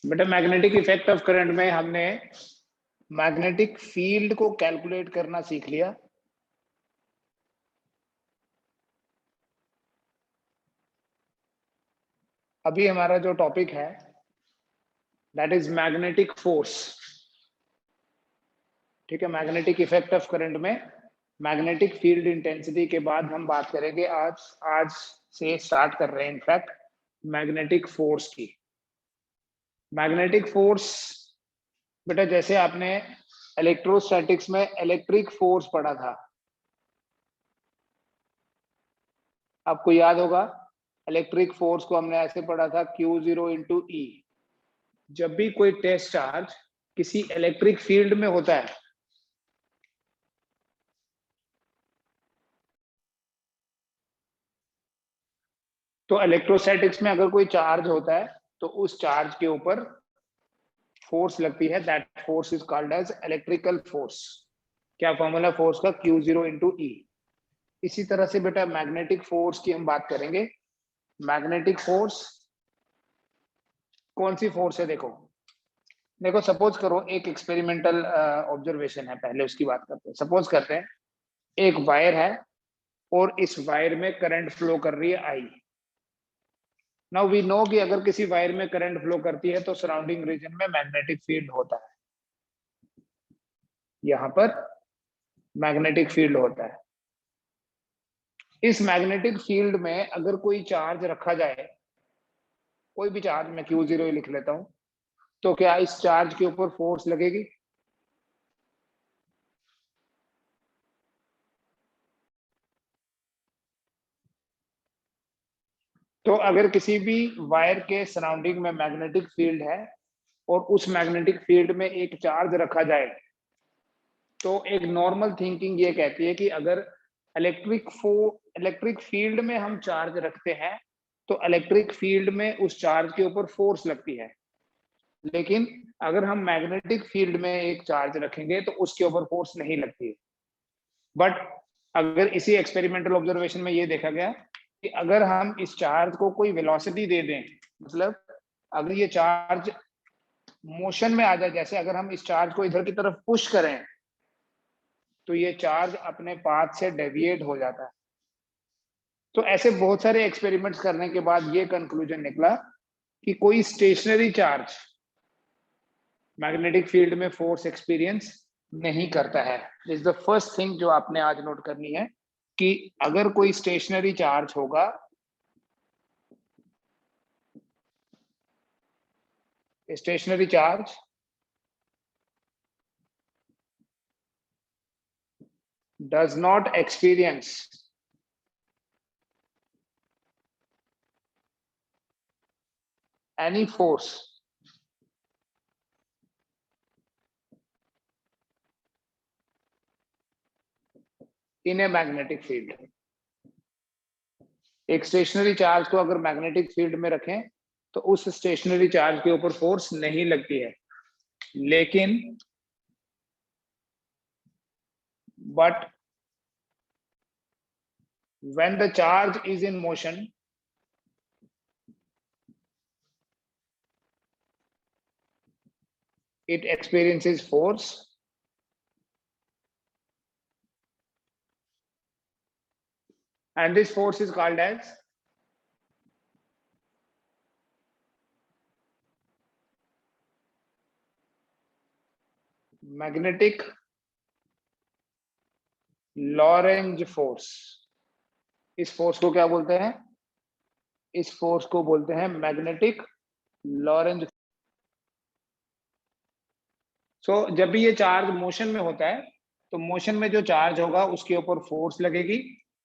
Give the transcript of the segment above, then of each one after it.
बेटा magnetic effect of current में हमने मैग्नेटिक फील्ड को कैलकुलेट करना सीख लिया। अभी हमारा जो टॉपिक है दैट इज मैग्नेटिक फोर्स। ठीक है, मैग्नेटिक इफेक्ट ऑफ करंट में मैग्नेटिक फील्ड इंटेंसिटी के बाद हम बात करेंगे आज से स्टार्ट कर रहे हैं इनफैक्ट मैग्नेटिक फोर्स की। मैग्नेटिक फोर्स बेटा जैसे आपने इलेक्ट्रोस्टैटिक्स में इलेक्ट्रिक फोर्स पढ़ा था, आपको याद होगा इलेक्ट्रिक फोर्स को हमने ऐसे पढ़ा था Q0 इंटू ई। जब भी कोई टेस्ट चार्ज किसी इलेक्ट्रिक फील्ड में होता है तो इलेक्ट्रोस्टैटिक्स में अगर कोई चार्ज होता है तो उस चार्ज के ऊपर फोर्स लगती है, that force is called as electrical force. क्या फॉर्मूला फोर्स का? Q0 इंटू ई। इसी तरह से बेटा मैग्नेटिक फोर्स की हम बात करेंगे। मैग्नेटिक फोर्स कौन सी फोर्स है? देखो देखो सपोज करो एक एक्सपेरिमेंटल ऑब्जर्वेशन है, पहले उसकी बात करते हैं। सपोज करते हैं एक वायर है और इस वायर में करंट फ्लो कर रही है आई। नाउ वी नो कि अगर किसी वायर में करंट फ्लो करती है तो सराउंडिंग रीजन में मैग्नेटिक फील्ड होता है, यहां पर मैग्नेटिक फील्ड होता है। इस मैग्नेटिक फील्ड में अगर कोई चार्ज रखा जाए, कोई भी चार्ज, मैं Q0 लिख लेता हूं, तो क्या इस चार्ज के ऊपर फोर्स लगेगी? तो अगर किसी भी वायर के सराउंडिंग में मैग्नेटिक फील्ड है और उस मैग्नेटिक फील्ड में एक चार्ज रखा जाए तो एक नॉर्मल थिंकिंग ये कहती है कि अगर इलेक्ट्रिक फील्ड में हम चार्ज रखते हैं तो इलेक्ट्रिक फील्ड में उस चार्ज के ऊपर फोर्स लगती है, लेकिन अगर हम मैग्नेटिक फील्ड में एक चार्ज रखेंगे तो उसके ऊपर फोर्स नहीं लगती है। बट अगर इसी एक्सपेरिमेंटल ऑब्जर्वेशन में ये देखा गया कि अगर हम इस चार्ज को कोई वेलोसिटी दे दें, मतलब अगर ये चार्ज मोशन में आ जाए, जैसे अगर हम इस चार्ज को इधर की तरफ पुश करें तो ये चार्ज अपने पाथ से डेविएट हो जाता है। तो ऐसे बहुत सारे एक्सपेरिमेंट्स करने के बाद ये कंक्लूजन निकला कि कोई स्टेशनरी चार्ज मैग्नेटिक फील्ड में फोर्स एक्सपीरियंस नहीं करता है। This is the first thing जो आपने आज नोट करनी है कि अगर कोई स्टेशनरी चार्ज होगा, stationary charge does not experience any force in a magnetic field। एक स्टेशनरी चार्ज को अगर मैग्नेटिक फील्ड में रखें तो उस स्टेशनरी चार्ज के ऊपर फोर्स नहीं लगती है, लेकिन but when the charge is in motion, it experiences force and this force is called as magnetic Lorentz force। इस फोर्स को क्या बोलते हैं? इस फोर्स को बोलते हैं मैग्नेटिक लॉरेंज। सो जब भी ये चार्ज मोशन में होता है तो मोशन में जो चार्ज होगा उसके ऊपर फोर्स लगेगी,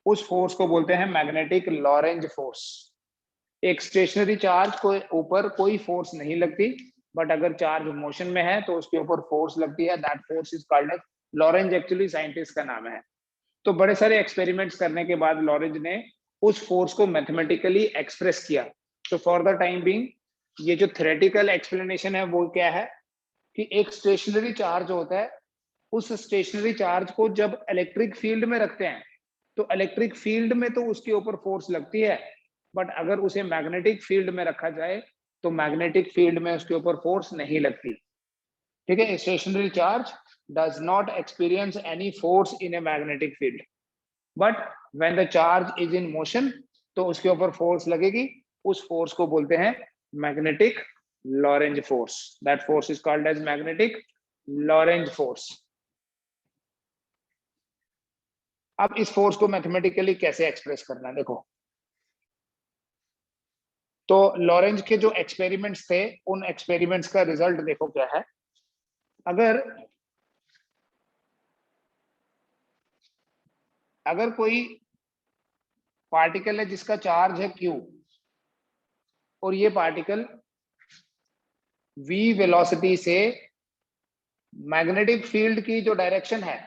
उस फोर्स को बोलते हैं मैग्नेटिक लॉरेंज फोर्स। एक स्टेशनरी चार्ज को ऊपर कोई फोर्स नहीं लगती, बट अगर चार्ज मोशन में है तो उसके ऊपर फोर्स लगती है, that force is called as Lorentz. Actually scientist का नाम है। तो बड़े सारे एक्सपेरिमेंट्स करने के बाद लॉरेंज ने उस फोर्स को मैथमेटिकली एक्सप्रेस किया। तो फॉर द टाइम बीइंग ये जो थ्योरेटिकल एक्सप्लेनेशन है वो क्या है कि एक स्टेशनरी चार्ज होता है, उस स्टेशनरी चार्ज को जब इलेक्ट्रिक फील्ड में रखते हैं तो इलेक्ट्रिक फील्ड में तो उसके ऊपर फोर्स लगती है, बट अगर उसे मैग्नेटिक फील्ड में रखा जाए तो मैग्नेटिक फील्ड में उसके ऊपर फोर्स नहीं लगती। ठीक है, stationary charge does not experience any force in a magnetic field, but when the charge is in motion तो उसके ऊपर फोर्स लगेगी। उस फोर्स को बोलते हैं magnetic Lorentz force. That force is called as magnetic Lorentz force. अब इस फोर्स को मैथमेटिकली कैसे एक्सप्रेस करना है देखो। तो लॉरेंज के जो एक्सपेरिमेंट्स थे उन एक्सपेरिमेंट्स का रिजल्ट देखो क्या है। अगर कोई पार्टिकल है जिसका चार्ज है Q और ये पार्टिकल v वेलोसिटी से मैग्नेटिक फील्ड की जो डायरेक्शन है,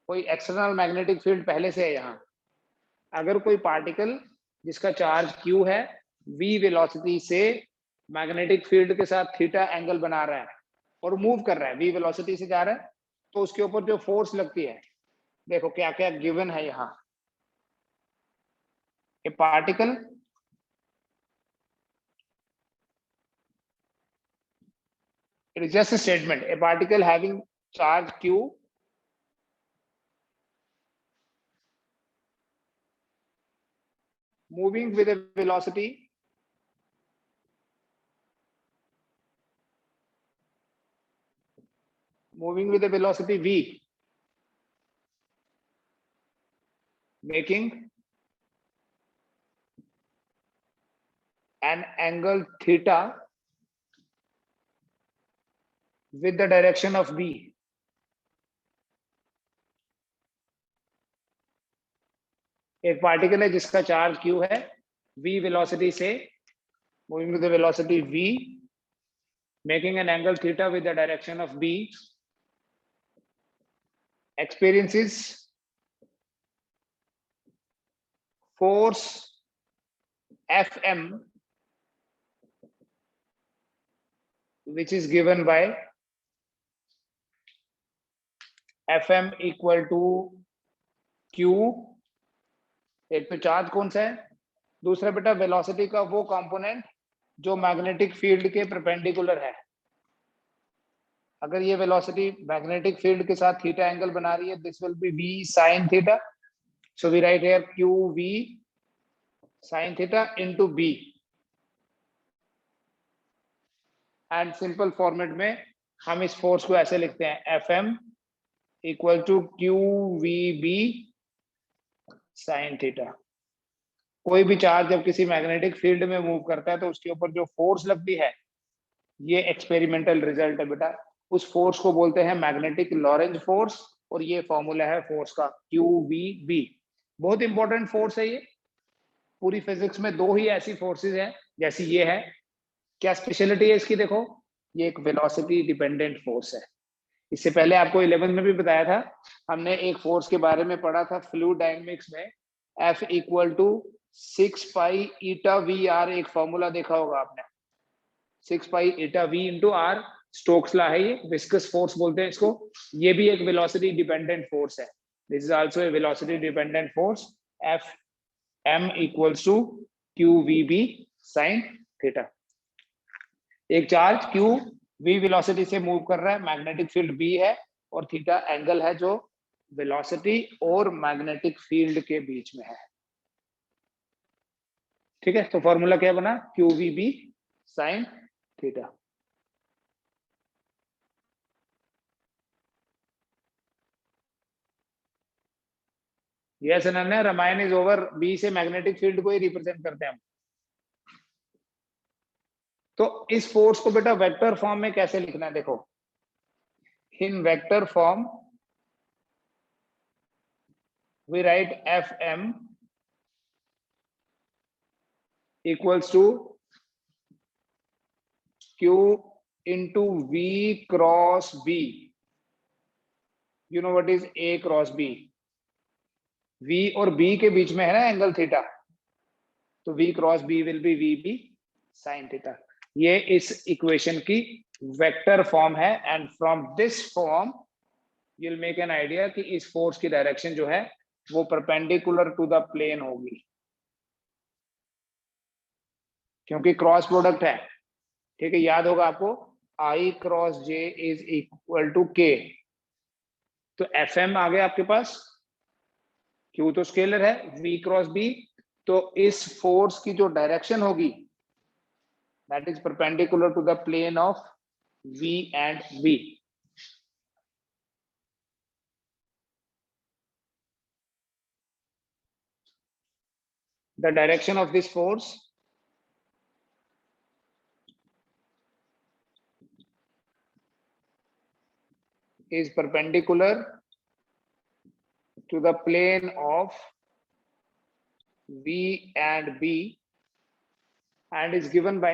कोई एक्सटर्नल मैग्नेटिक फील्ड पहले से है यहाँ, अगर कोई पार्टिकल जिसका चार्ज Q है v वेलोसिटी से मैग्नेटिक फील्ड के साथ थीटा एंगल बना रहा है और मूव कर रहा है, v वेलोसिटी से जा रहा है, तो उसके ऊपर जो फोर्स लगती है देखो क्या क्या गिवन है यहाँ। ए particle it is just a statement, a particle having charge Q moving with a velocity v, making an angle theta with the direction of v। एक पार्टिकल है जिसका चार्ज Q है, v वेलोसिटी से moving with the velocity v, making an angle theta with the direction of b, experiences force Fm which is given by Fm equal to Q। एक तो charge कौन सा है, दूसरा बेटा वेलोसिटी का वो कंपोनेंट जो मैग्नेटिक फील्ड के परपेंडिकुलर है। अगर ये वेलोसिटी मैग्नेटिक फील्ड के साथ थीटा एंगल बना रही है, this will be v sin theta. So we write here q v sin theta into b, and simple format में हम इस फोर्स को ऐसे लिखते हैं Fm equal to q v b sin theta. कोई भी चार्ज जब किसी मैग्नेटिक फील्ड में मूव करता है तो उसके ऊपर जो फोर्स लगती है, ये एक्सपेरिमेंटल रिजल्ट है बेटा, उस फोर्स को बोलते हैं मैग्नेटिक लॉरेंज फोर्स, और ये फॉर्मूला है फोर्स का QVB। बहुत इंपॉर्टेंट फोर्स है ये। पूरी फिजिक्स में दो ही ऐसी फोर्सेस हैं जैसी ये है। क्या स्पेशलिटी है इसकी देखो, ये एक वेलोसिटी डिपेंडेंट फोर्स है। इससे पहले आपको 11th में भी बताया था, हमने एक फोर्स के बारे में पढ़ा था फ्लूइड डायनेमिक्स में, F equal to 6 pi eta V R, एक फॉर्मूला देखा होगा आपने, 6 pi eta V into R, Stokes law है ये, विस्कस फोर्स बोलते हैं इसको। ये भी एक वेलोसिटी डिपेंडेंट फोर्स है। This is also a velocity dependent force. F m equals to QVB sin theta. एक चार्ज Q v वेलोसिटी से मूव कर रहा है, मैग्नेटिक फील्ड B है, और थीटा एंगल है जो वेलोसिटी और मैग्नेटिक फील्ड के बीच में है। ठीक है, तो फॉर्मूला क्या बना, QVB sin theta. Yes Ananya, Ramayan is over. B से मैग्नेटिक फील्ड को ही रिप्रेजेंट करते हैं हम। तो इस फोर्स को बेटा वेक्टर फॉर्म में कैसे लिखना है देखो। In vector form we write Fm equals to Q into V cross B। You know what is A cross B? V और B के बीच में है ना एंगल थीटा, तो V cross B will B VB sin theta. ये इस equation की vector form है, and from this form you will make an idea कि इस फोर्स की डायरेक्शन जो है वो परपेंडिकुलर टू द प्लेन होगी। क्योंकि क्रॉस प्रोडक्ट है, ठीक है, याद होगा आपको, I cross J is equal to K। तो Fm आ गया आपके पास, Q तो स्केलर है, V क्रॉस B, तो इस फोर्स की जो डायरेक्शन होगी that is perpendicular to the plane of V and B। The direction of this force is perpendicular to the plane of V and B and is given by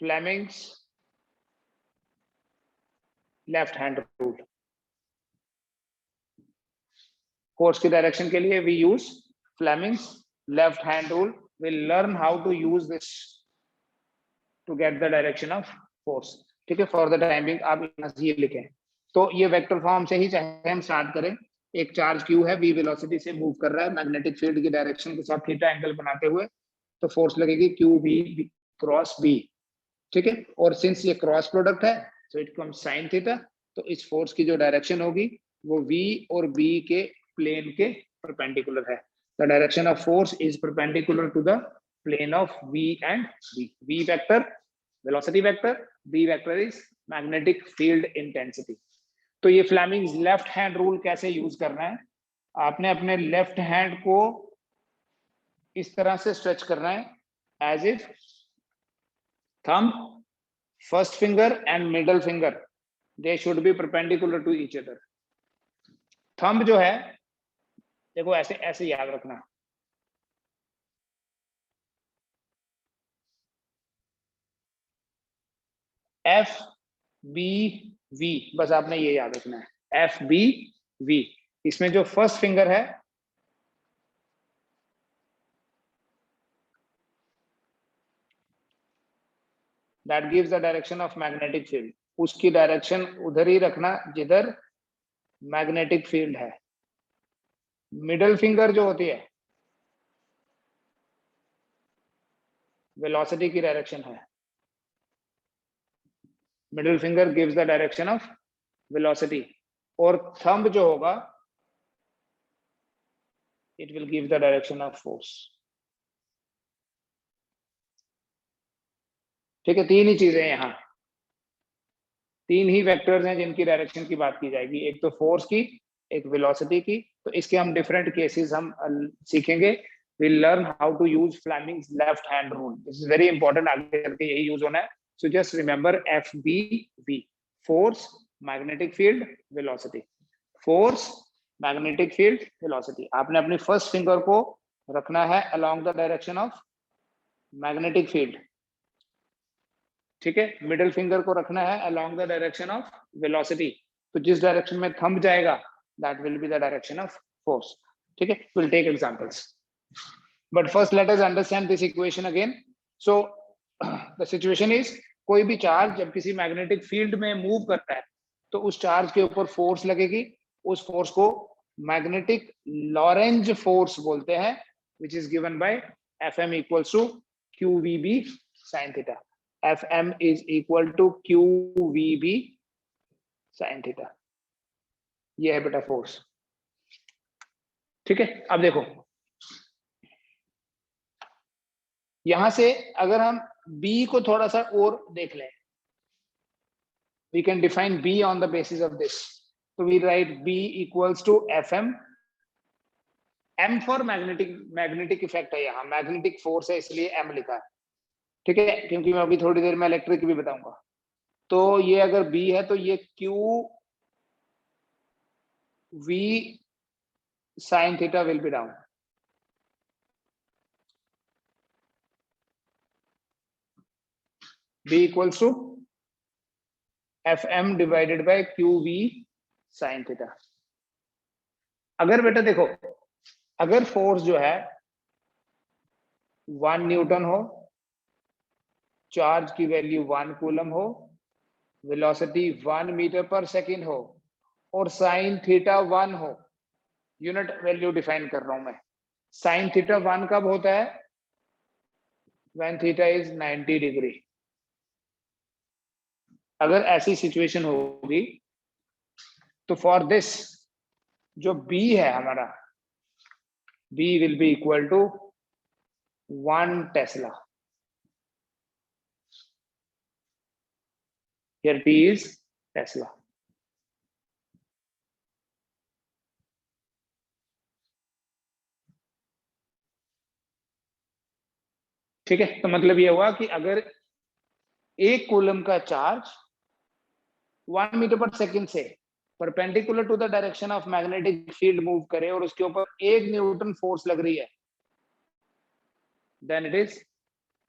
Fleming's left hand rule। Force की direction के लिए we use Fleming's left hand rule। We'll learn how to use this to get the direction of force। ठीक है, for the timing आप ये लिखें। तो ये वेक्टर फॉर्म से ही चाहे हम स्टार्ट करें, एक चार्ज क्यू है, वी वेलोसिटी से मूव कर रहा है मैग्नेटिक फील्ड की डायरेक्शन के साथ थीटा एंगल बनाते हुए, तो फोर्स लगेगी क्यू वी क्रॉस बी। ठीक है, और सिंस ये क्रॉस प्रोडक्ट है so it comes sine theta, तो इस फोर्स की जो डायरेक्शन होगी वो v और b के प्लेन के परपेंडिकुलर है। The direction of force is perpendicular to the plane of v and b। v vector velocity vector, b vector is magnetic field intensity. तो ये फ्लेमिंग्स लेफ्ट हैंड रूल कैसे use करना है, आपने अपने लेफ्ट हैंड को इस तरह से स्ट्रेच करना है as if thumb, first finger and middle finger they should be perpendicular to each other। thumb जो है देखो ऐसे ऐसे याद रखना, F B V, बस आपने ये याद रखना है F B V। इसमें जो फर्स्ट फिंगर है that gives the direction of magnetic field, उसकी डायरेक्शन उधर ही रखना जिधर मैग्नेटिक फील्ड है। मिडल फिंगर जो होती है वेलोसिटी की डायरेक्शन है, middle finger gives the direction of velocity, और थंब जो होगा it will give the direction of force. ठीक है, तीन ही चीजें यहाँ, तीन ही वेक्टर्स हैं जिनकी डायरेक्शन की बात की जाएगी, एक तो फोर्स की, एक वेलोसिटी की। तो इसके हम डिफरेंट केसेस हम सीखेंगे। we'll learn how to use Fleming's left hand rule। this is very important, आगे करके यही यूज होना है। so just remember FBV, force, magnetic field, velocity। force, magnetic field, velocity। आपने अपनी फर्स्ट फिंगर को रखना है along the direction of magnetic field, ठीक है, मिडिल फिंगर को रखना है along the direction of velocity। तो जिस डायरेक्शन में थंब जाएगा that will be the direction of force। ठीक है, we'll take examples, but first let us understand this equation again। so the situation is, कोई भी चार्ज जब किसी मैग्नेटिक फील्ड में मूव करता है तो उस चार्ज के ऊपर फोर्स लगेगी, उस फोर्स को मैग्नेटिक लॉरेंज फोर्स बोलते हैं, which is given by Fm equals to QVB sin theta। Fm is equal to QVB sin theta। ये है बेटा फोर्स। ठीक है, अब देखो यहां से अगर हम B को थोड़ा सा और देख लें, we can define B on the basis of this। so we write B equals to Fm, M for magnetic effect है, यहाँ मैग्नेटिक फोर्स है इसलिए M लिखा है। ठीक है, क्योंकि मैं अभी थोड़ी देर में इलेक्ट्रिक भी बताऊंगा। तो ये अगर B है तो ये Q V sin theta will be down। B equals to Fm divided by QV sin theta। अगर बेटा देखो, अगर फोर्स जो है 1 न्यूटन हो, चार्ज की वैल्यू 1 कूलम हो, वेलोसिटी 1 मीटर पर सेकेंड हो और साइन थीटा 1 हो, यूनिट वैल्यू डिफाइन कर रहा हूं मैं। साइन थीटा 1 कब होता है? When theta is 90 degree. अगर ऐसी सिचुएशन होगी तो फॉर दिस जो b है हमारा, b will be equal to 1 tesla. Here T is Tesla. ठीक है, तो मतलब ये हुआ कि अगर एक कूलम का चार्ज 1 मीटर पर सेकंड से perpendicular to the direction of magnetic field move करे और उसके ऊपर 1 न्यूटन फोर्स लग रही है, देन इट इज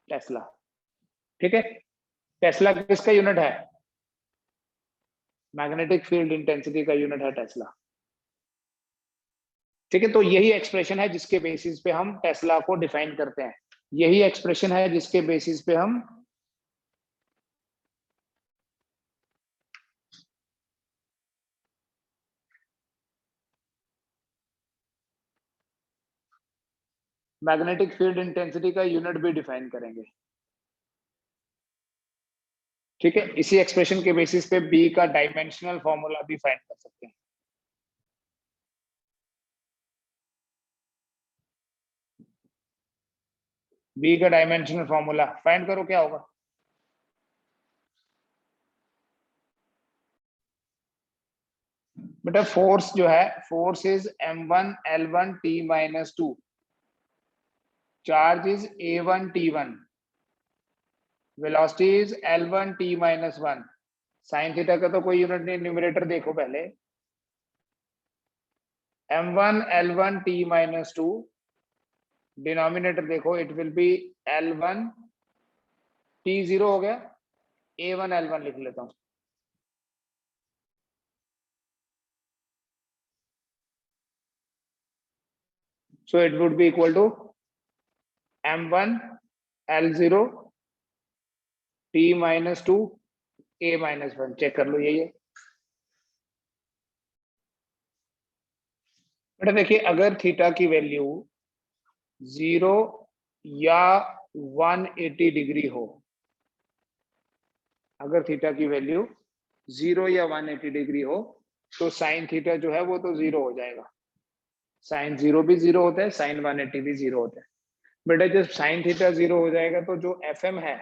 टेस्ला। ठीक है, टेस्ला किसका यूनिट है? मैग्नेटिक फील्ड इंटेंसिटी का यूनिट है टेस्ला। ठीक है, तो यही एक्सप्रेशन है जिसके बेसिस पे हम टेस्ला को डिफाइन करते हैं। यही एक्सप्रेशन है जिसके बेसिस पे हम मैग्नेटिक फील्ड इंटेंसिटी का यूनिट भी डिफाइन करेंगे। ठीक है, इसी एक्सप्रेशन के बेसिस पे बी का डायमेंशनल फॉर्मूला भी फाइंड कर सकते हैं। बी का डायमेंशनल फॉर्मूला फाइंड करो, क्या होगा? बेटा फोर्स जो है, force is m1 l1 t-2, charge is a1 t1, velocity is l1 t-1। Sine theta का तो कोई यूनिट नहीं, न्यूमरेटर देखो पहले, m1 l1 t-2, डिनोमिनेटर देखो, it will be l1 t0 हो गया, a1 l1 लिख लेता हूं। So it would be equal to m1 l0 t-2 a-1। Check कर लो, यही है बेटा। देखिए, अगर थीटा की वैल्यू 0 या 180 डिग्री हो, अगर थीटा की वैल्यू 0 या 180 डिग्री हो तो साइन थीटा जो है वो तो 0 हो जाएगा। साइन 0 भी 0 होता है, साइन 180 भी 0 होता है। बेटा जब साइन थीटा 0 हो जाएगा तो जो fm है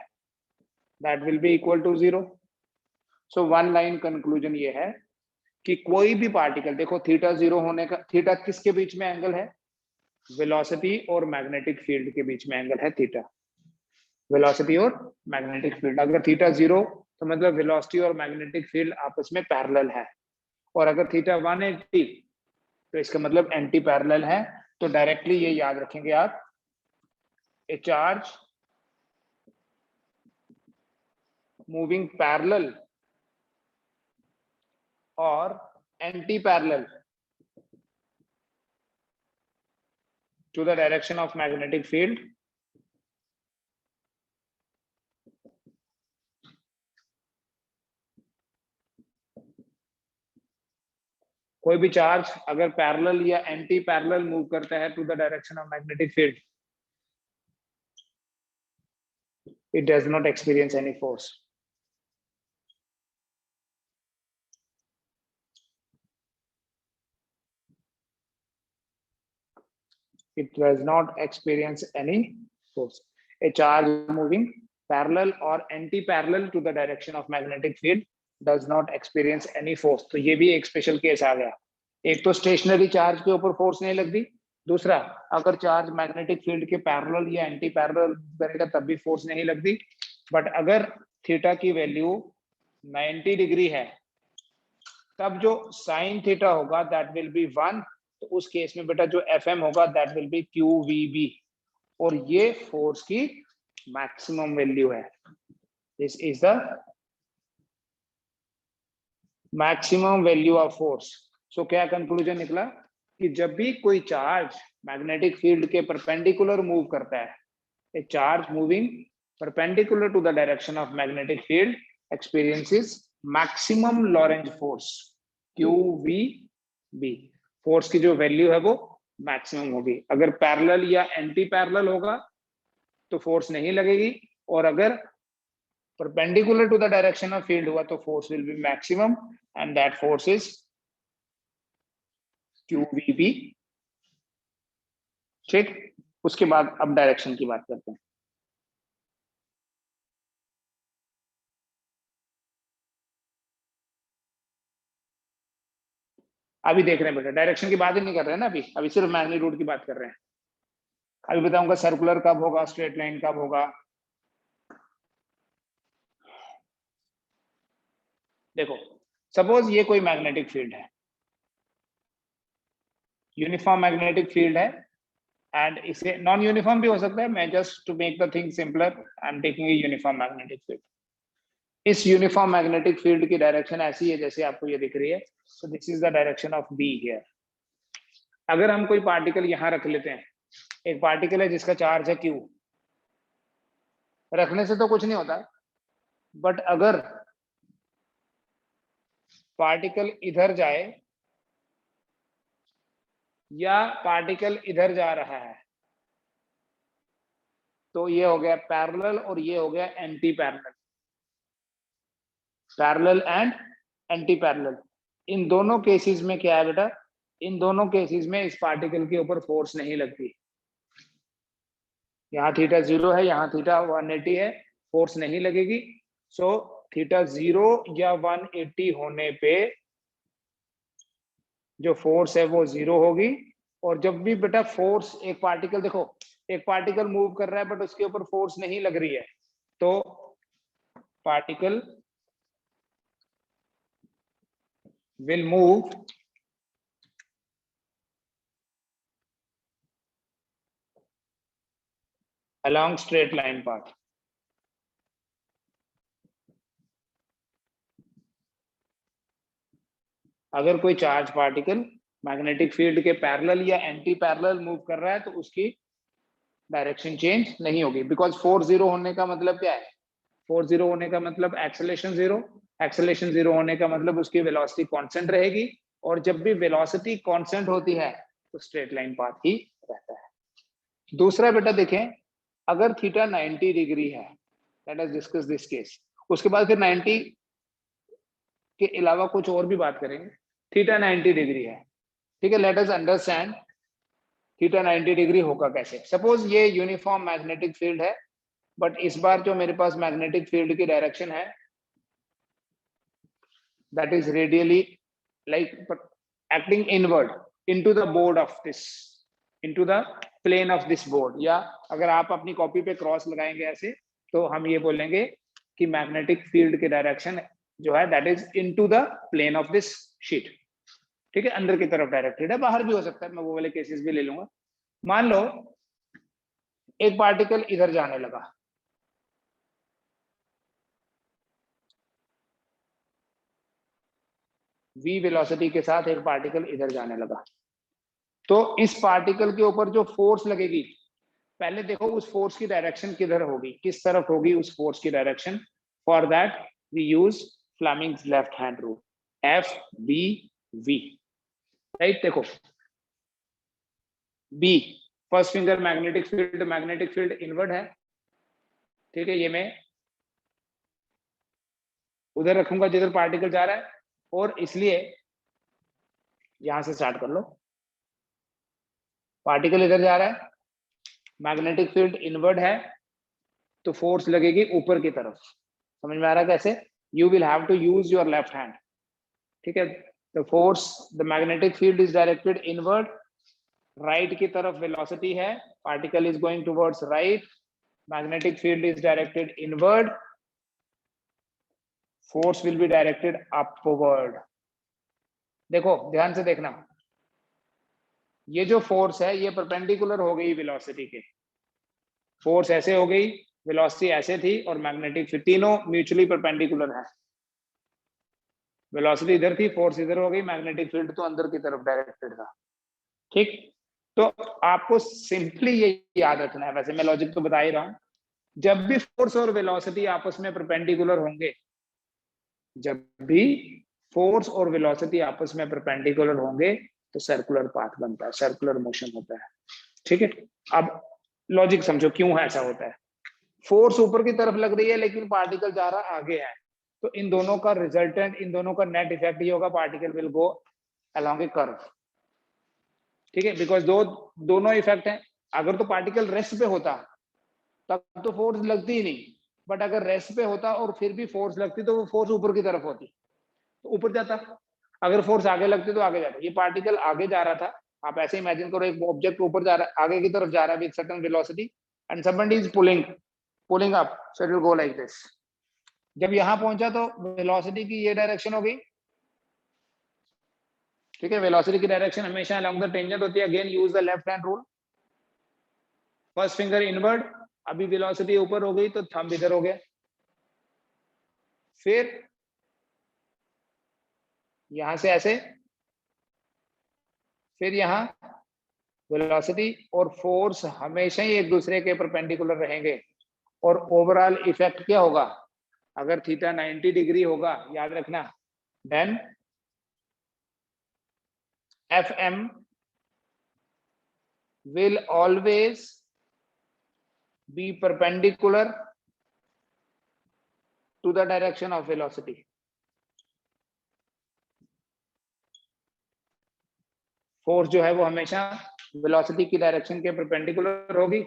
that will be equal to 0। So one line conclusion ये है कि कोई भी पार्टिकल, देखो थीटा 0 होने का, थीटा किसके बीच में एंगल है? वेलोसिटी और मैग्नेटिक फील्ड के बीच में एंगल है थीटा। वेलोसिटी और मैग्नेटिक फील्ड, अगर थीटा 0 तो मतलब वेलोसिटी और मैग्नेटिक फील्ड आपस में पैरेलल है, और अगर थीटा 180 तो इसका मतलब एंटी पैरेलल है। तो डायरेक्टली ये याद रखेंगे आप, ए चार्ज मूविंग पैरेलल और anti parallel to the direction of magnetic field कोई भी चार्ज अगर पैरेलल या एंटी पैरेलल मूव करता है to the direction of magnetic field, it does not experience any force. It does not experience any force. A charge moving parallel or anti-parallel to the direction of magnetic field does not experience any force. तो ये भी एक special case आ गया। एक तो stationery charge के ऊपर force नहीं लगती, दूसरा अगर चार्ज मैग्नेटिक फील्ड के पैरेलल या एंटी पैरेलल करेगा तब भी फोर्स नहीं लगती। बट अगर थीटा की वैल्यू 90 डिग्री है तब जो साइन थीटा होगा दैट विल बी 1। तो उस केस में बेटा जो एफएम होगा दैट विल बी QVB, और ये फोर्स की मैक्सिमम वैल्यू है। This is the maximum value of force. So क्या कंक्लूजन निकला कि जब भी कोई चार्ज मैग्नेटिक फील्ड के परपेंडिकुलर मूव करता है, a charge moving perpendicular to the direction of magnetic field experiences maximum Lorentz force QVB। Force की जो वैल्यू है वो मैक्सिमम होगी। अगर पैरेलल या एंटी पैरेलल होगा तो फोर्स नहीं लगेगी, और अगर perpendicular to the direction of field हुआ तो force will be maximum, and that force is QVB। ठीक, उसके बाद अब डायरेक्शन की बात करते हैं। अभी देख रहे हैं बेटा, डायरेक्शन की बात ही नहीं कर रहे हैं ना, अभी सिर्फ मैग्नीट्यूड की बात कर रहे हैं। अभी बताऊंगा सर्कुलर कब होगा, स्ट्रेट लाइन कब होगा। देखो, सपोज ये कोई मैग्नेटिक फील्ड है, यूनिफॉर्म मैग्नेटिक फील्ड है, एंड इसे नॉन यूनिफॉर्म भी हो सकता है, मैं just to make the thing simpler I am taking a uniform magnetic field. इस यूनिफॉर्म मैग्नेटिक फील्ड की डायरेक्शन ऐसी है जैसे आपको ये दिख रही है, so this is the direction of B here. अगर हम कोई पार्टिकल यहां रख लेते हैं, एक पार्टिकल है जिसका चार्ज है Q, रखने से तो कुछ नहीं होता, बट अगर पार्टिकल इधर जाए या पार्टिकल इधर जा रहा है तो ये हो गया पैरेलल और ये हो गया anti parallel. Parallel and anti parallel, इन दोनों केसेस में क्या है बेटा, इन दोनों केसेस में इस पार्टिकल के ऊपर फोर्स नहीं लगती। यहाँ थीटा 0 है, यहाँ थीटा 180 है, फोर्स नहीं लगेगी। सो थीटा 0 या 180 होने पे जो फोर्स है वो 0 होगी। और जब भी बेटा फोर्स, एक पार्टिकल देखो, एक पार्टिकल मूव कर रहा है बट उसके ऊपर फोर्स नहीं लग रही है, तो particle will move along straight line path। अगर कोई चार्ज पार्टिकल मैग्नेटिक फील्ड के पैरेलल या एंटी पैरेलल मूव कर रहा है तो उसकी डायरेक्शन चेंज नहीं होगी, बिकॉज फोर्स 0 होने का मतलब क्या है, फोर्स 0 होने का मतलब एक्सेलरेशन 0, एक्सेलरेशन 0 होने का मतलब उसकी वेलोसिटी कांस्टेंट रहेगी, और जब भी वेलोसिटी कांस्टेंट होती है तो स्ट्रेट लाइन पाथ ही रहता है। दूसरा बेटा देखें, अगर थीटा 90 डिग्री है, let us discuss this case, उसके बाद फिर 90 के अलावा कुछ और भी बात करेंगे। थीटा 90 डिग्री है, ठीक है, let us understand theta 90 degree होगा कैसे। सपोज ये यूनिफॉर्म मैग्नेटिक फील्ड है, बट इस बार जो मेरे पास मैग्नेटिक फील्ड की डायरेक्शन है that is radially like acting inward into the board of this, into the plane of this board, या अगर आप अपनी कॉपी पे क्रॉस लगाएंगे ऐसे तो हम ये बोलेंगे कि मैग्नेटिक फील्ड की डायरेक्शन जो है that is into the plane of this sheet. ठीक है, अंदर की तरफ डायरेक्टेड है, बाहर भी हो सकता है, मैं वो वाले केसेस भी ले लूंगा। मान लो एक पार्टिकल इधर जाने लगा, v वेलोसिटी के साथ एक पार्टिकल इधर जाने लगा, तो इस पार्टिकल के ऊपर जो फोर्स लगेगी, पहले देखो उस फोर्स की डायरेक्शन किधर होगी, किस तरफ होगी उस फोर्स की direction. For that we use Fleming's left hand rule, FBV, right. देखो B first finger magnetic field inward है, ठीक है, ये मैं उधर रखूंगा जिधर पार्टिकल जा रहा है, और इसलिए यहां से स्टार्ट कर लो, पार्टिकल इधर जा रहा है, मैग्नेटिक फील्ड इनवर्ड है, तो फोर्स लगेगी ऊपर की तरफ। समझ में आ रहा है कैसे? You will have to use your left hand, ठीक है। The force, the magnetic field is directed inward, right की तरफ वेलोसिटी है, particle is going towards right, magnetic field is directed inward, force will be directed upward. देखो ध्यान से देखना, ये जो फोर्स है ये परपेंडिकुलर हो गई वेलोसिटी के, फोर्स ऐसे हो गई, वेलोसिटी ऐसे थी, और मैग्नेटिक फील्ड, तीनों म्यूचुअली परपेंडिकुलर है। वेलोसिटी इधर थी, फोर्स इधर हो गई, मैग्नेटिक फील्ड तो अंदर की तरफ डायरेक्टेड था। ठीक, तो आपको सिंपली ये याद रखना है, वैसे मैं लॉजिक तो बता ही रहा हूं, जब भी फोर्स और वेलोसिटी आपस में परपेंडिकुलर होंगे, जब भी फोर्स और वेलोसिटी आपस में परपेंडिकुलर होंगे, तो सर्कुलर पाथ बनता है, सर्कुलर मोशन होता है। ठीक है, अब लॉजिक समझो क्यों ऐसा होता है। फोर्स ऊपर की तरफ लग रही है लेकिन पार्टिकल जा रहा आगे है, तो इन दोनों का रिजल्टेंट, इन दोनों का नेट इफेक्ट ये होगा, particle will go along A curve. ठीक है, बिकॉज दोनों इफेक्ट हैं। अगर तो पार्टिकल रेस्ट पे होता तब तो फोर्स लगती ही नहीं, बट अगर रेस्ट पे होता और फिर भी फोर्स लगती तो वो फोर्स ऊपर की तरफ होती, तो ऊपर जाता। अगर फोर्स आगे लगती तो आगे जाता। ये पार्टिकल आगे जा रहा था, आप ऐसे इमेजिन करो एक ऑब्जेक्ट ऊपर जा रहा है, आगे की तरफ जा रहा है with certain velocity, and somebody is pulling up, so it will go like this. जब यहां पहुंचा तो वेलोसिटी की ये डायरेक्शन हो गई। ठीक है, वेलोसिटी की डायरेक्शन हमेशा अलोंग द टेंजेंट होती है। Again use the left hand rule, first finger inward. अभी वेलोसिटी ऊपर हो गई तो थंब इधर हो गया, फिर यहां से ऐसे, फिर यहां वेलोसिटी और फोर्स हमेशा ही एक दूसरे के परपेंडिकुलर रहेंगे। और ओवरऑल इफेक्ट क्या होगा, अगर थीटा 90 डिग्री होगा, याद रखना, then Fm will always be perpendicular to the direction of velocity. Force जो है वो हमेशा वेलोसिटी की डायरेक्शन के परपेंडिकुलर होगी,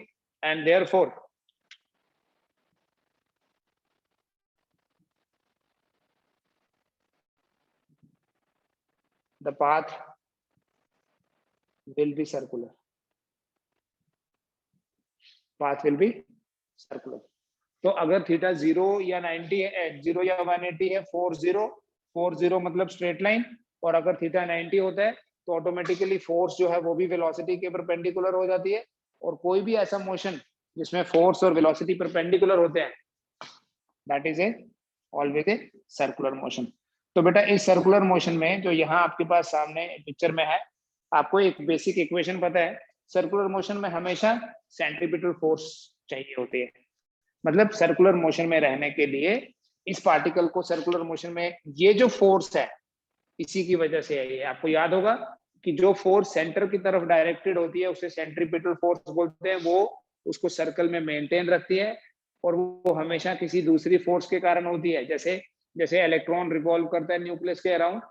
and therefore the path will be circular. Path will be circular. तो अगर थीटा 0 या 90 है, 0 या 180 है, 40 मतलब स्ट्रेट लाइन, और अगर थीटा 90 होता है तो ऑटोमेटिकली फोर्स जो है वो भी वेलोसिटी के परपेंडिकुलर हो जाती है। और कोई भी ऐसा मोशन जिसमें फोर्स और वेलोसिटी परपेंडिकुलर होते हैं, that is a always a circular motion. तो बेटा इस सर्कुलर मोशन में जो यहाँ आपके पास सामने पिक्चर में है, आपको एक बेसिक इक्वेशन पता है, सर्कुलर मोशन में हमेशा सेंट्रीपिटल फोर्स चाहिए होती है। मतलब सर्कुलर मोशन में रहने के लिए इस पार्टिकल को सर्कुलर मोशन में, ये जो फोर्स है इसी की वजह से है। ये आपको याद होगा कि जो फोर्स सेंटर की तरफ डायरेक्टेड होती है उसे सेंट्रीपिटल फोर्स बोलते हैं, वो उसको सर्कल में मेंटेन रखती है, और वो हमेशा किसी दूसरी फोर्स के कारण होती है। जैसे जैसे इलेक्ट्रॉन रिवॉल्व करता है न्यूक्लियस के अराउंड,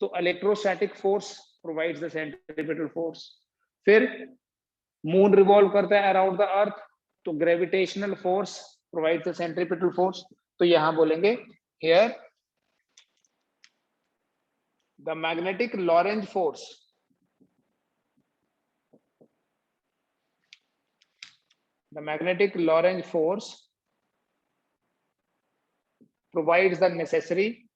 तो electrostatic force provides the centripetal force. फिर मून रिवॉल्व करता है अराउंड द अर्थ, तो gravitational force provides the centripetal force. तो यहां बोलेंगे here the magnetic Lorentz force, the magnetic Lorentz force provides the necessary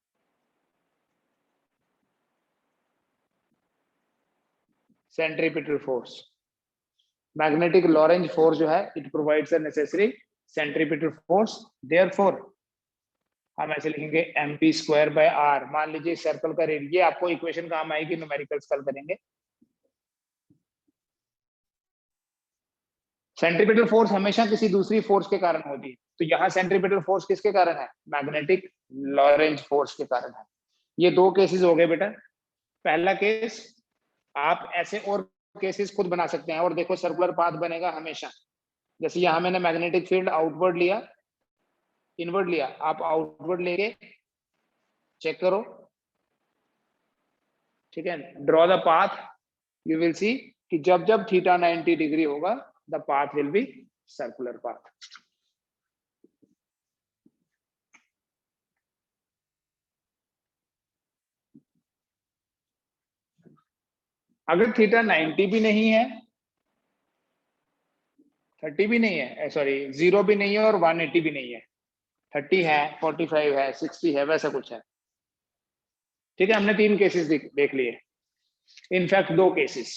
centripetal force. Magnetic Lorentz force जो है, it provides the necessary centripetal force. Therefore हम ऐसे लिखेंगे mp square by r। मान लीजिए सर्कल का रेडियस, ये आपको इक्वेशन काम आएगी न्यूमेरिकल्स कल करेंगे। सेंट्रीपिटल फोर्स हमेशा किसी दूसरी फोर्स के कारण होती है, तो यहाँ सेंट्रीपिटल फोर्स किसके कारण है, मैग्नेटिक लॉरेंज फोर्स के कारण है। ये दो केसेस हो गए बेटा। पहला केस, आप ऐसे और केसेस खुद बना सकते हैं, और देखो सर्कुलर पाथ बनेगा हमेशा। जैसे यहाँ मैंने मैग्नेटिक फील्ड आउटवर्ड लिया, इनवर्ड लिया, आप आउटवर्ड लेके चेक करो। ठीक है, draw the path, you will see कि जब जब थीटा 90 डिग्री होगा the path will be circular path. अगर थीटा 90 भी नहीं है, 30 भी नहीं है, सॉरी 0 भी नहीं है और 180 भी नहीं है, 30 है, 45 है, 60 है, वैसा कुछ है। ठीक है, हमने 3 केसेस देख लिए, इनफैक्ट 2 केसेस।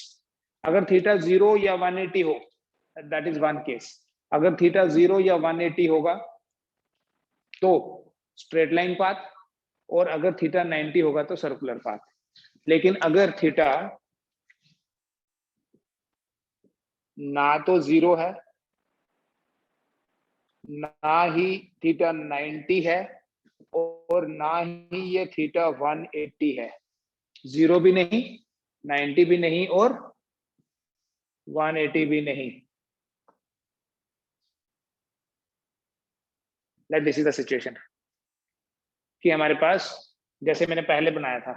अगर थीटा 0 या 180 हो, दैट इज 1 केस। अगर थीटा 0 या 180 होगा तो स्ट्रेट लाइन पाथ, और अगर थीटा 90 होगा तो सर्कुलर पाथ। लेकिन अगर थीटा ना तो 0 है, ना ही थीटा 90 है, और ना ही ये थीटा 180 है, 0 भी नहीं 90 भी नहीं और 180 भी नहीं। Let this is the situation कि हमारे पास, जैसे मैंने पहले बनाया था,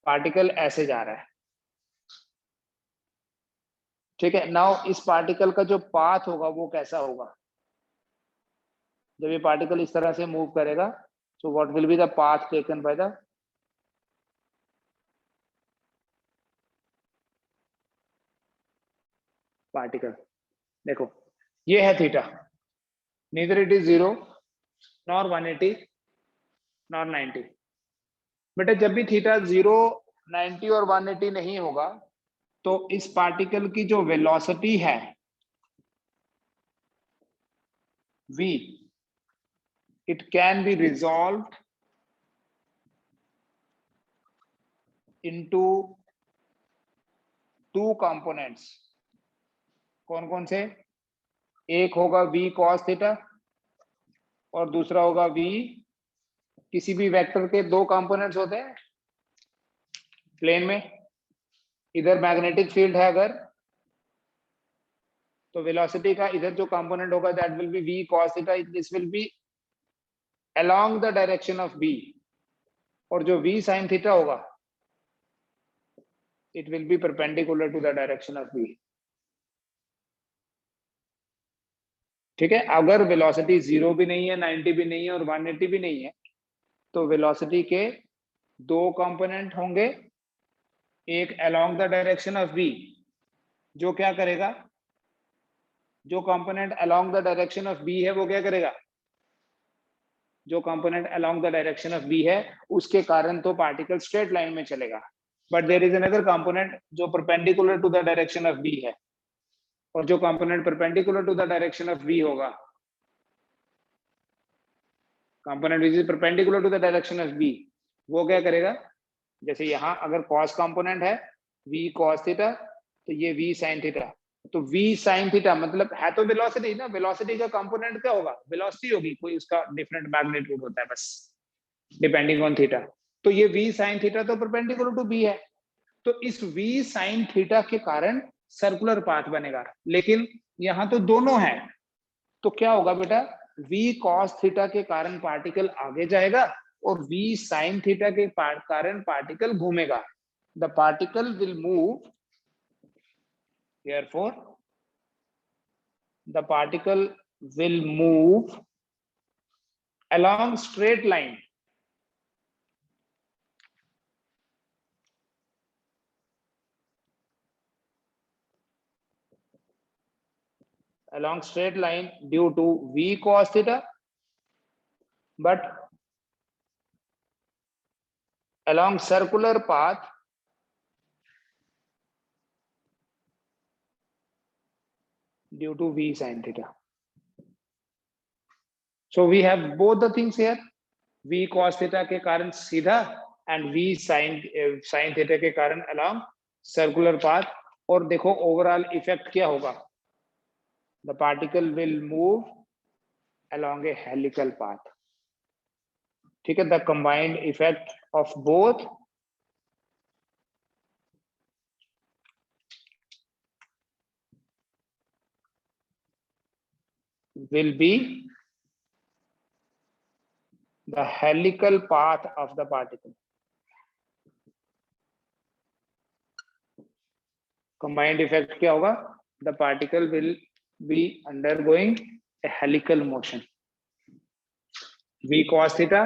पार्टिकल ऐसे जा रहा है, ठीक है। नाउ इस पार्टिकल का जो पाथ होगा वो कैसा होगा? जब ये पार्टिकल इस तरह से मूव करेगा, so what will be the path taken by the particle? देखो, ये है theta, neither it is 0 nor 180 nor 90। बेटा जब भी थीटा 0, 90 और 180 नहीं होगा, तो इस पार्टिकल की जो वेलोसिटी है v, it can be resolved into two components. कौन कौन से? एक होगा v cos थीटा और दूसरा होगा v, किसी भी वेक्टर के दो कंपोनेंट्स होते हैं प्लेन में। इधर मैग्नेटिक फील्ड है अगर, तो वेलोसिटी का इधर जो कंपोनेंट होगा that will be v cos theta, this will B along the direction of v, और जो v sin थीटा होगा it will be perpendicular to the direction of v। ठीक है, अगर वेलोसिटी 0 भी नहीं है, 90 भी नहीं है और 180 भी नहीं है, तो वेलोसिटी के दो कंपोनेंट होंगे, एक along the direction of v, जो क्या करेगा, जो component along the direction of v है वो क्या करेगा, जो component along the direction of v है उसके कारण तो पार्टिकल स्ट्रेट लाइन में चलेगा, but there is another component जो perpendicular to the direction of v है, और जो component perpendicular to the direction of v होगा, component which is perpendicular to the direction of v, वो क्या करेगा, जैसे यहाँ अगर cos कंपोनेंट है v cos थीटा, तो ये v sin थीटा, तो v sin थीटा मतलब है तो वेलोसिटी ना, वेलोसिटी का कंपोनेंट क्या होगा, वेलोसिटी होगी, कोई उसका डिफरेंट मैग्नीट्यूड होता है बस डिपेंडिंग ऑन थीटा, तो ये v sin थीटा तो परपेंडिकुलर टू v है, तो इस v sin थीटा के कारण सर्कुलर पाथ बनेगा, लेकिन यहाँ तो दोनों है, तो क्या होगा बेटा, v cos थीटा के कारण पार्टिकल आगे जाएगा और v sin थीटा के कारण पार्टिकल घूमेगा। The particle will move, therefore the particle will move along straight line, along straight line due to v cos theta, but along circular path due to v sin theta. So we have both the things here, v cos theta के कारण सीधा and v sin theta के कारण along circular path। और देखो overall effect क्या होगा, the particle will move along a helical path। ठीक है, the combined effect of both will be the helical path of the particle। combined effect क्या होगा, the particle will be undergoing a helical motion। v cos theta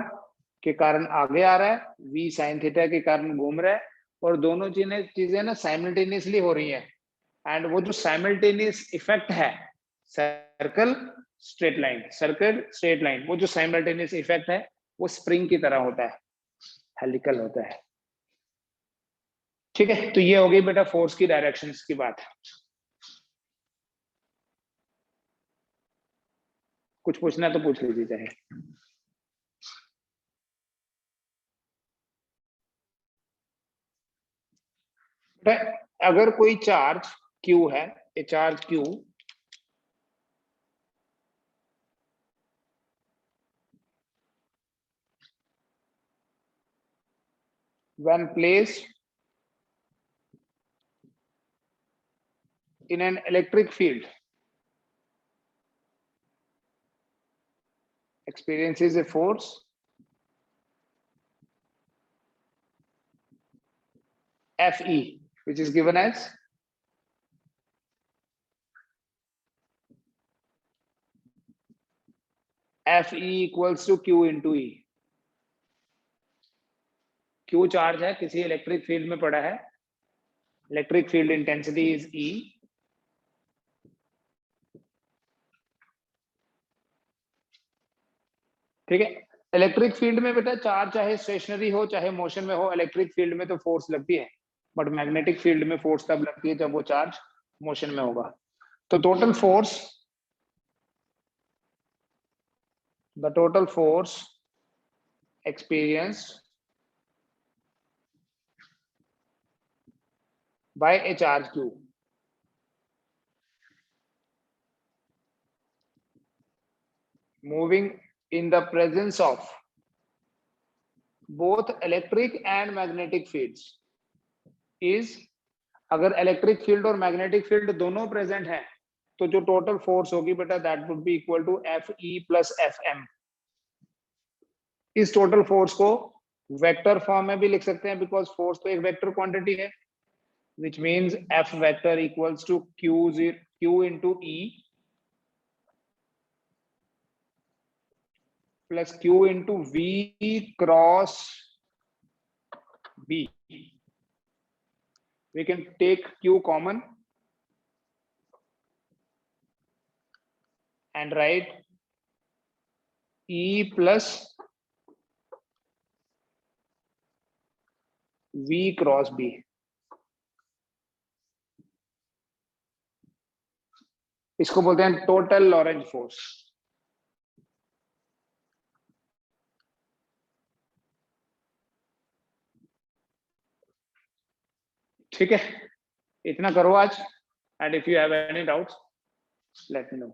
के कारण आगे आ रहा है, v sin theta के कारण घूम रहा है, और दोनों चीजें ना साइमल्टेनियसली हो रही है, एंड वो जो साइमल्टेनियस इफेक्ट है सर्कल स्ट्रेट लाइन, वो जो साइमल्टेनियस इफेक्ट है वो स्प्रिंग की तरह होता है, हेलिकल होता है। ठीक है, तो ये हो गई बेटा फोर्स की डायरेक्शंस की बात। कुछ पूछना तो पूछ लीजिए चाहे। अगर कोई चार्ज Q है, a charge Q when placed in an electric field experiences a force Fe, which is given as Fe equals to Q into E. Q charge है, किसी इलेक्ट्रिक फील्ड में पड़ा है, electric field intensity is E. ठीक है, electric field में बेटा charge चाहे स्टेशनरी हो चाहे मोशन में हो, इलेक्ट्रिक फील्ड में तो फोर्स लगती है, बट मैग्नेटिक फील्ड में फोर्स तब लगती है जब वो चार्ज मोशन में होगा. तो total force, the total force experienced by a charge q moving in the presence of both electric and magnetic fields is, अगर इलेक्ट्रिक फील्ड और मैग्नेटिक फील्ड दोनों प्रेजेंट हैं तो जो टोटल फोर्स होगी बेटा that would be equal to Fe plus Fm. इस total force को वेक्टर फॉर्म में भी लिख सकते हैं बिकॉज फोर्स तो एक वेक्टर क्वांटिटी है, which means F vector equals to Q into E plus Q into V cross B. We can take Q common and write E plus V cross B. इसको बोलते हैं total Lorentz force. ठीक है, इतना करो आज, and if you have any doubts let me know.